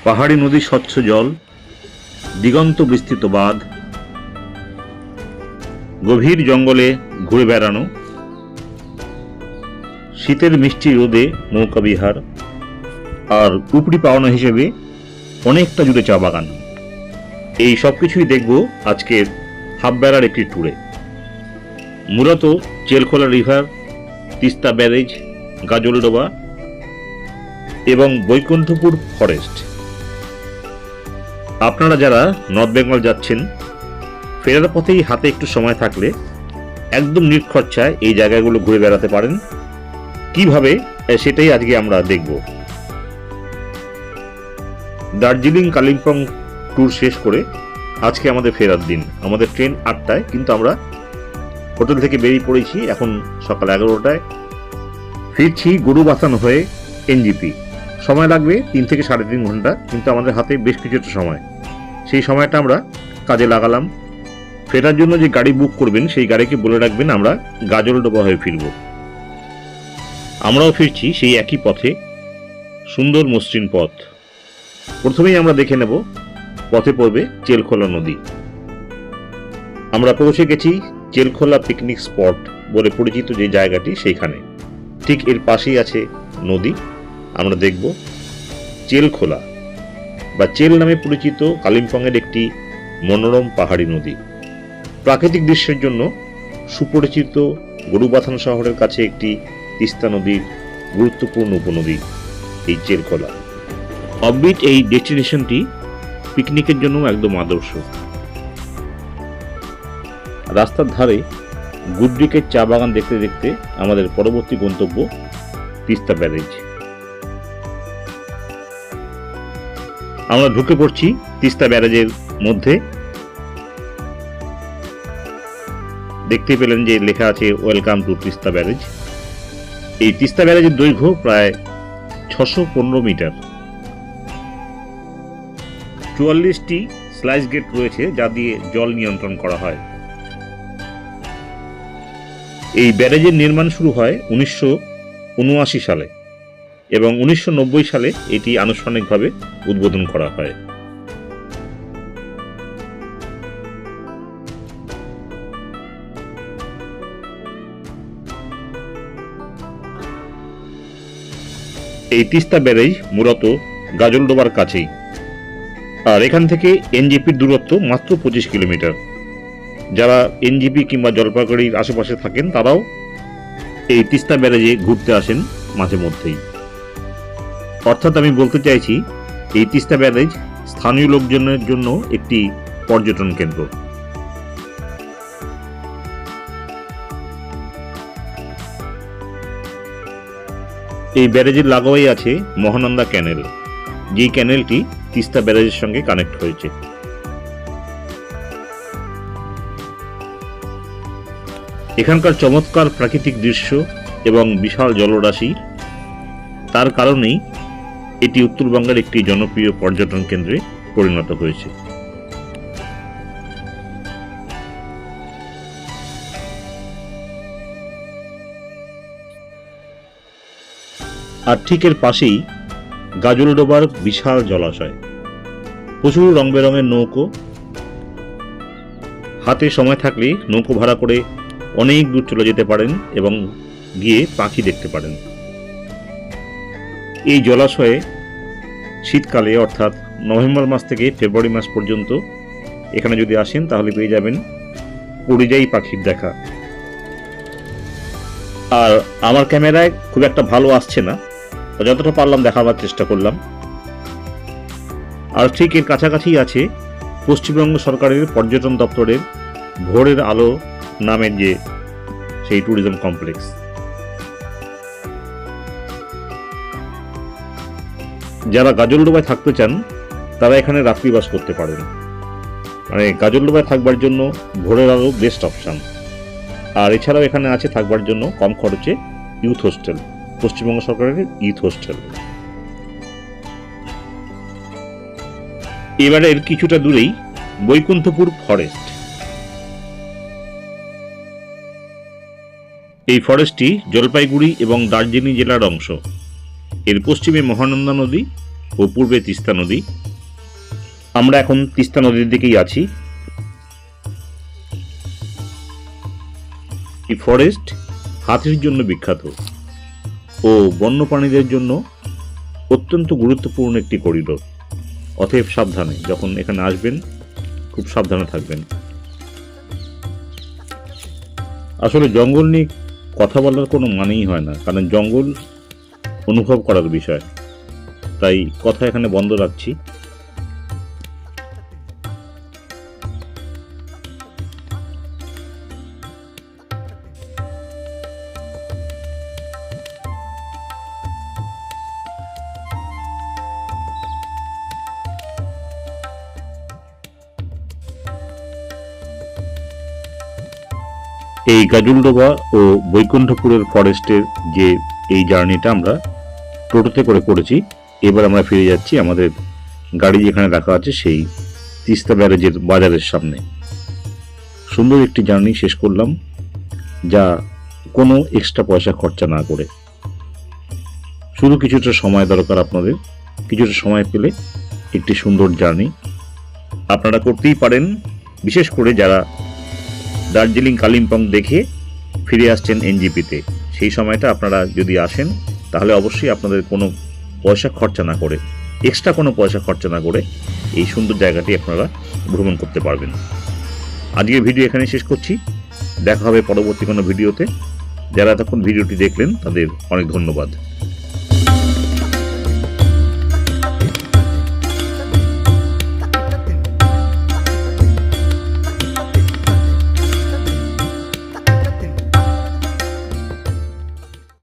পাহাড়ি নদীর স্বচ্ছ জল, দিগন্ত বিস্তৃত বাঁধ, গভীর জঙ্গলে ঘুরে বেড়ানো, শীতের মিষ্টি রোদে নৌকা বিহার, আর উপরি পাওনা হিসেবে অনেকটা জুড়ে চা বাগান। এই সব কিছুই দেখব আজকের হাফ বেলার একটি ট্যুরে। মূলত চেলখোলা রিভার, তিস্তা ব্যারেজ, গাজলডোবা এবং বৈকুণ্ঠপুর ফরেস্ট। আপনারা যারা নর্থ বেঙ্গল যাচ্ছেন, ফেরার পথেই হাতে একটু সময় থাকলে একদম নির্খরচায় এই জায়গাগুলো ঘুরে বেড়াতে পারেন। কিভাবে সেটাই আজকে আমরা দেখব। দার্জিলিং কালিম্পং ট্যুর শেষ করে আজকে আমাদের ফেরার দিন। আমাদের ট্রেন 8টায়, কিন্তু আমরা হোটেল থেকে বেরিয়ে পড়েছি এখন সকাল 11টায়। ফিরছি গরুবাথান হয়ে এনজিপি। সময় লাগবে 3 থেকে 3.5 ঘন্টা, কিন্তু আমাদের হাতে বেশ কিছুটা সময়। সেই সময়টা আমরা কাজে লাগালাম। ফেরার জন্য যে গাড়ি বুক করবেন সেই গাড়িকে বলে রাখবেন আমরা গাজলডোবা হয়ে ফিরব। আমরাও ফিরছি সেই একই পথে, সুন্দর মসৃণ পথ। প্রথমেই আমরা দেখে নেব পথে পড়বে চেলখোলা নদী। আমরা পৌঁছে গেছি চেলখোলা পিকনিক স্পট বলে পরিচিত যে জায়গাটি, সেইখানে ঠিক এর পাশেই আছে নদী। আমরা দেখব চেলখোলা বা চেল নামে পরিচিত কালিম্পংয়ের একটি মনোরম পাহাড়ি নদী। প্রাকৃতিক দৃশ্যের জন্য সুপরিচিত গরুবাথান শহরের কাছে একটি তিস্তা নদীর গুরুত্বপূর্ণ উপনদী এই চেলখোলা। অফবিট এই ডেস্টিনেশনটি পিকনিকের জন্য একদম আদর্শ। রাস্তার ধারে গুডরিকের চা বাগান দেখতে দেখতে আমাদের পরবর্তী গন্তব্য তিস্তা ব্যারেজ। আমরা ঢুকে পড়ছি তিস্তা ব্যারেজের মধ্যে। দেখতে পেলেন যে লেখা আছে ওয়েলকাম টু তিস্তা ব্যারেজ। এই তিস্তা ব্যারেজের দৈর্ঘ্য প্রায় 615 মিটার। 44টি স্লাইস গেট রয়েছে যা দিয়ে জল নিয়ন্ত্রণ করা হয়। এই ব্যারেজের নির্মাণ শুরু হয় 1979 সালে এবং 1990 সালে এটি আনুষ্ঠানিকভাবে উদ্বোধন করা হয়। এই তিস্তা ব্যারেজ মূলত গাজলডোবার কাছেই, আর এখান থেকে এনজিপির দূরত্ব মাত্র 25 কিলোমিটার। যারা এনজিপি কিংবা জলপাইগুড়ির আশেপাশে থাকেন তারাও এই তিস্তা ব্যারেজে ঘুরতে আসেন মাঝে মধ্যেই। অর্থাৎ আমি বলতে চাইছি এই তিস্তা ব্যারেজ স্থানীয় লোকজনের জন্য একটি পর্যটন কেন্দ্র। এই ব্যারেজের লাগোয়াই আছে মহানন্দা ক্যানেল, যেই ক্যানেলটি তিস্তা ব্যারেজের সঙ্গে কানেক্ট হয়েছে। এখানকার চমৎকার প্রাকৃতিক দৃশ্য এবং বিশাল জলরাশি, তার কারণেই এটি উত্তরবঙ্গের একটি জনপ্রিয় পর্যটন কেন্দ্রে পরিণত হয়েছে। আর ঠিক এর পাশেই গাজলডোবার বিশাল জলাশয়, প্রচুর রং বেরঙের নৌকো। হাতে সময় থাকলে নৌকো ভাড়া করে অনেক দূর চলে যেতে পারেন এবং গিয়ে পাখি দেখতে পারেন। এই জলাশয়ে শীতকালে অর্থাৎ নভেম্বর মাস থেকে ফেব্রুয়ারি মাস পর্যন্ত এখানে যদি আসেন তাহলে পেয়ে যাবেন পরিযায়ী পাখির দেখা। আর আমার ক্যামেরায় খুব একটা ভালো আসছে না, যতটা পারলাম দেখাবার চেষ্টা করলাম। আর ঠিক এর কাছাকাছি আছে পশ্চিমবঙ্গ সরকারের পর্যটন দপ্তরের ভোরের আলো নামের যে সেই ট্যুরিজম কমপ্লেক্স। যারা গাজলডোবায় থাকতে চান তারা এখানে রাত্রিবাস করতে পারেন। মানে গাজলডোবায় থাকবার জন্য ভোরের আলো বেস্ট অপশন। আর এছাড়াও এখানে আছে থাকবার জন্য কম খরচে ইউথ হোস্টেল, পশ্চিমবঙ্গ সরকারের ইউথ হোস্টেল। এবারে এর কিছুটা দূরেই বৈকুণ্ঠপুর ফরেস্ট। এই ফরেস্টটি জলপাইগুড়ি এবং দার্জিলিং জেলার অংশ। এর পশ্চিমে মহানন্দা নদী ও পূর্বে তিস্তা নদী। আমরা এখন তিস্তা নদীর দিকেই আছি। এই ফরেস্ট হাতির জন্য বিখ্যাত ও বন্যপ্রাণীদের জন্য অত্যন্ত গুরুত্বপূর্ণ একটি করিডোর। অতএব সাবধানে যখন এখানে আসবেন খুব সাবধানে থাকবেন। আসলে জঙ্গল নিয়ে কথা বলার কোনো মানেই হয় না, কারণ জঙ্গল অনুভব করার বিষয়। তাই কথা এখানে বন্ধ রাখছি। এই গাজুলডোবা ও বৈকুণ্ঠপুরের ফরেস্টের যে এই জার্নিটা আমরা টোটোতে করে করেছি, এবার আমরা ফিরে যাচ্ছি আমাদের গাড়ি যেখানে রাখা আছে সেই তিস্তা ব্যারেজের বাজারের সামনে। সুন্দর একটি জার্নি শেষ করলাম, যা কোনো এক্সট্রা পয়সা খরচা না করে। শুধু কিছুটা সময় দরকার আপনাদের, কিছুটা সময় পেলে একটি সুন্দর জার্নি আপনারা করতেই পারেন। বিশেষ করে যারা দার্জিলিং কালিম্পং দেখে ফিরে আসছেন এনজিপিতে, সেই সময়টা আপনারা যদি আসেন তাহলে অবশ্যই আপনাদের কোনো পয়সা খরচা না করে, এক্সট্রা কোনো পয়সা খরচা না করে এই সুন্দর জায়গাটি আপনারা ভ্রমণ করতে পারবেন। আজকের ভিডিও এখানে শেষ করছি। দেখা হবে পরবর্তী কোনো ভিডিওতে। যারা এতক্ষণ ভিডিওটি দেখলেন তাদের অনেক ধন্যবাদ।